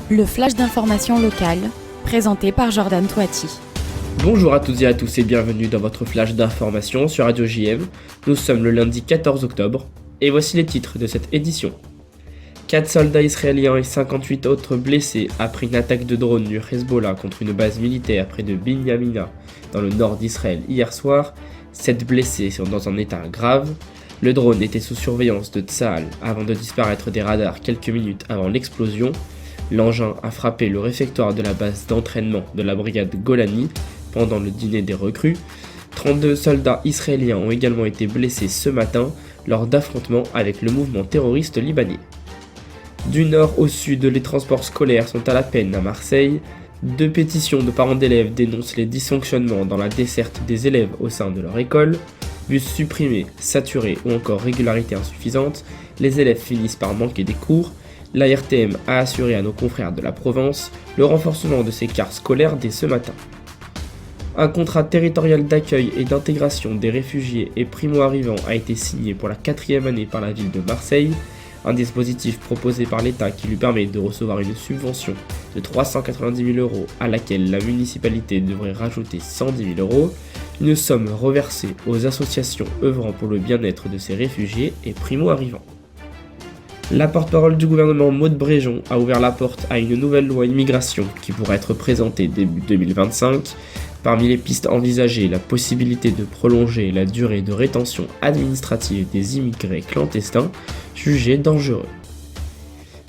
Le flash d'information locale, présenté par Jordan Touati. Bonjour à toutes et à tous et bienvenue dans votre flash d'information sur Radio JM. Nous sommes le lundi 14 octobre et voici les titres de cette édition. 4 soldats israéliens et 58 autres blessés après une attaque de drone du Hezbollah contre une base militaire près de Binyamina dans le nord d'Israël hier soir. 7 blessés sont dans un état grave. Le drone était sous surveillance de Tsahal avant de disparaître des radars quelques minutes avant l'explosion. L'engin a frappé le réfectoire de la base d'entraînement de la brigade Golani pendant le dîner des recrues. 32 soldats israéliens ont également été blessés ce matin lors d'affrontements avec le mouvement terroriste libanais. Du nord au sud, les transports scolaires sont à la peine à Marseille. 2 pétitions de parents d'élèves dénoncent les dysfonctionnements dans la desserte des élèves au sein de leur école. Bus supprimés, saturés ou encore régularité insuffisante, les élèves finissent par manquer des cours. L'ARTM a assuré à nos confrères de la Provence le renforcement de ses cars scolaires dès ce matin. Un contrat territorial d'accueil et d'intégration des réfugiés et primo-arrivants a été signé pour la 4e année par la ville de Marseille, un dispositif proposé par l'État qui lui permet de recevoir une subvention de 390 000 € à laquelle la municipalité devrait rajouter 110 000 €, une somme reversée aux associations œuvrant pour le bien-être de ces réfugiés et primo-arrivants. La porte-parole du gouvernement Maud Bréjon a ouvert la porte à une nouvelle loi immigration qui pourrait être présentée début 2025. Parmi les pistes envisagées, la possibilité de prolonger la durée de rétention administrative des immigrés clandestins jugés dangereux.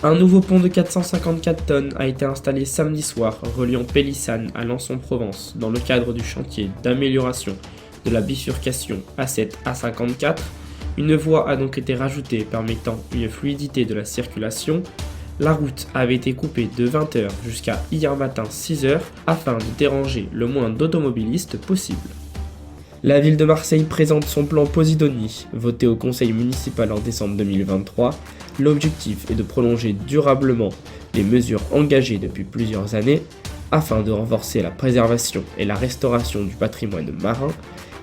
Un nouveau pont de 454 tonnes a été installé samedi soir reliant Pélissane à Lançon-Provence dans le cadre du chantier d'amélioration de la bifurcation A7-A54. Une voie a donc été rajoutée permettant une fluidité de la circulation. La route avait été coupée de 20h jusqu'à hier matin 6h afin de déranger le moins d'automobilistes possible. La ville de Marseille présente son plan Posidonie, voté au conseil municipal en décembre 2023. L'objectif est de prolonger durablement les mesures engagées depuis plusieurs années afin de renforcer la préservation et la restauration du patrimoine marin.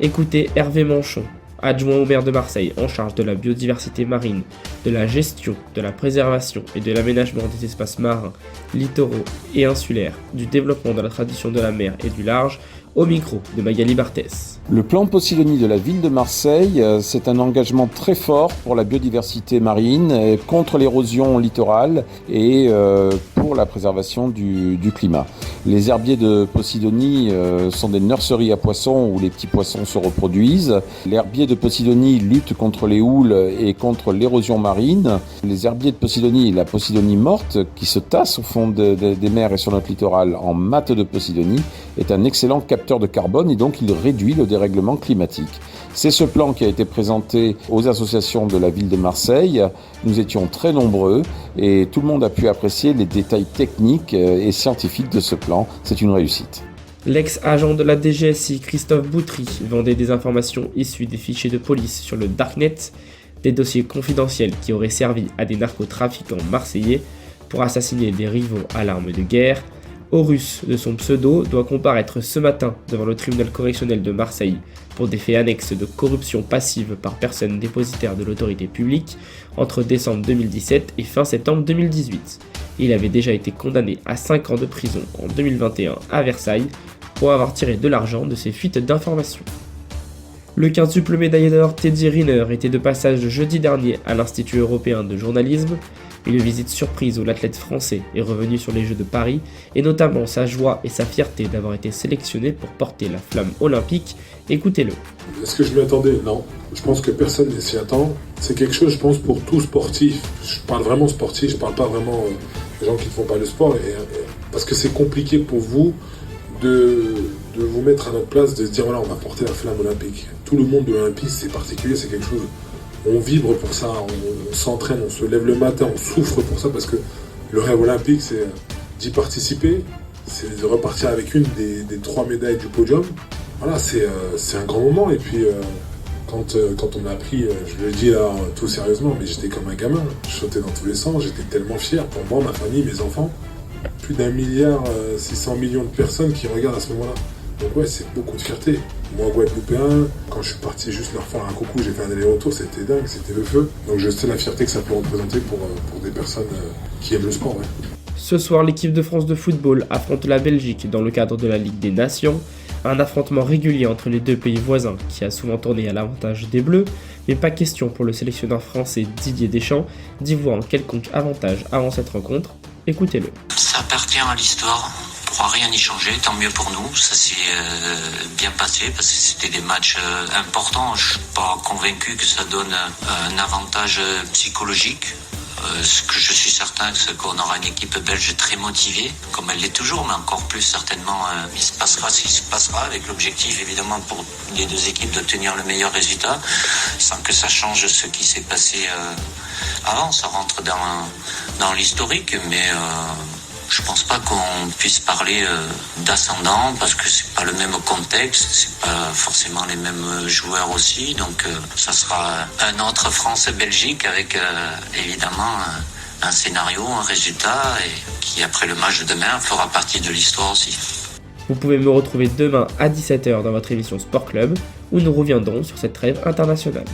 Écoutez Hervé Manchon, adjoint au maire de Marseille en charge de la biodiversité marine, de la gestion, de la préservation et de l'aménagement des espaces marins, littoraux et insulaires, du développement de la tradition de la mer et du large, au micro de Magali Barthès. Le plan Posidonie de la ville de Marseille, c'est un engagement très fort pour la biodiversité marine, contre l'érosion littorale et pour la préservation du climat. Les herbiers de Posidonie sont des nurseries à poissons où les petits poissons se reproduisent. L'herbier de Posidonie lutte contre les houles et contre l'érosion marine. Les herbiers de Posidonie, la Posidonie morte qui se tasse au fond des mers et sur notre littoral en matte de Posidonie, est un excellent capteur de carbone et donc il réduit le dérèglement climatique. C'est ce plan qui a été présenté aux associations de la ville de Marseille. Nous étions très nombreux et tout le monde a pu apprécier les détails techniques et scientifiques de ce plan. C'est une réussite. L'ex-agent de la DGSI, Christophe Boutry, vendait des informations issues des fichiers de police sur le Darknet, des dossiers confidentiels qui auraient servi à des narcotrafiquants marseillais pour assassiner des rivaux à l'arme de guerre. Horus, de son pseudo, doit comparaître ce matin devant le tribunal correctionnel de Marseille pour des faits annexes de corruption passive par personne dépositaire de l'autorité publique entre décembre 2017 et fin septembre 2018. Il avait déjà été condamné à 5 ans de prison en 2021 à Versailles pour avoir tiré de l'argent de ses fuites d'informations. Le quintuple médaillé d'or Teddy Riner était de passage jeudi dernier à l'Institut européen de journalisme. Une visite surprise où l'athlète français est revenu sur les Jeux de Paris et notamment sa joie et sa fierté d'avoir été sélectionné pour porter la flamme olympique. Écoutez-le. Est-ce que je m'y attendais? Non. Je pense que personne ne s'y attend. C'est quelque chose, je pense, pour tout sportif. Je parle vraiment sportif, je parle pas vraiment des gens qui ne font pas le sport. Parce que c'est compliqué pour vous de vous mettre à notre place, de se dire voilà, on va porter la flamme olympique. Tout le monde de l'Olympisme, c'est particulier, c'est quelque chose. On vibre pour ça, on s'entraîne, on se lève le matin, on souffre pour ça parce que le rêve olympique, c'est d'y participer, c'est de repartir avec une des 3 médailles du podium. Voilà, c'est un grand moment. Et puis, quand on m'a appris, je le dis là tout sérieusement, mais j'étais comme un gamin. Je sautais dans tous les sens, j'étais tellement fier pour moi, ma famille, mes enfants. Plus d'1,6 milliard de personnes qui regardent à ce moment-là. Donc ouais, c'est beaucoup de fierté. Moi, Guadeloupéen, quand je suis parti juste leur faire un coucou, j'ai fait un aller-retour, c'était dingue, c'était le feu. Donc je sais la fierté que ça peut représenter pour des personnes qui aiment le sport. Ouais. Ce soir, l'équipe de France de football affronte la Belgique dans le cadre de la Ligue des Nations, un affrontement régulier entre les deux pays voisins qui a souvent tourné à l'avantage des Bleus, mais pas question pour le sélectionneur français Didier Deschamps d'y voir un quelconque avantage avant cette rencontre. Écoutez-le. Ça appartient à l'histoire. On ne pourra rien y changer, tant mieux pour nous. Ça s'est bien passé parce que c'était des matchs importants. Je ne suis pas convaincu que ça donne un avantage psychologique. Ce que je suis certain, c'est qu'on aura une équipe belge très motivée, comme elle l'est toujours, mais encore plus certainement. Il se passera ce qui se passera, avec l'objectif évidemment pour les deux équipes d'obtenir le meilleur résultat, sans que ça change ce qui s'est passé avant. Ça rentre dans l'historique, mais je pense pas qu'on puisse parler d'ascendant parce que c'est pas le même contexte, c'est pas forcément les mêmes joueurs aussi, donc ça sera un autre France-Belgique avec évidemment un scénario, un résultat et qui après le match de demain fera partie de l'histoire aussi. Vous pouvez me retrouver demain à 17h dans votre émission Sport Club où nous reviendrons sur cette trêve internationale.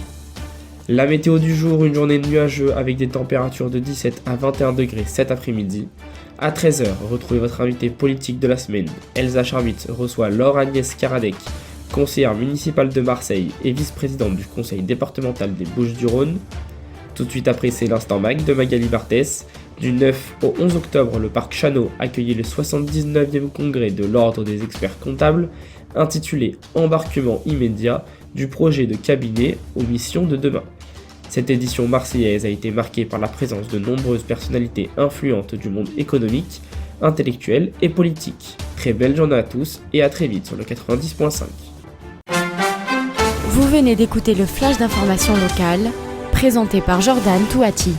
La météo du jour, une journée nuageuse avec des températures de 17 à 21 degrés cet après-midi. À 13h, retrouvez votre invité politique de la semaine. Elsa Charvitz reçoit Laure Agnès Karadec, conseillère municipale de Marseille et vice-présidente du conseil départemental des Bouches-du-Rhône. Tout de suite après, c'est l'instant mag de Magali Barthès. Du 9 au 11 octobre, le parc Chano accueillait le 79e congrès de l'Ordre des experts comptables, intitulé « Embarquement immédiat » du projet de cabinet aux missions de demain. Cette édition marseillaise a été marquée par la présence de nombreuses personnalités influentes du monde économique, intellectuel et politique. Très belle journée à tous et à très vite sur le 90.5. Vous venez d'écouter le flash d'information locale, présenté par Jordan Touati.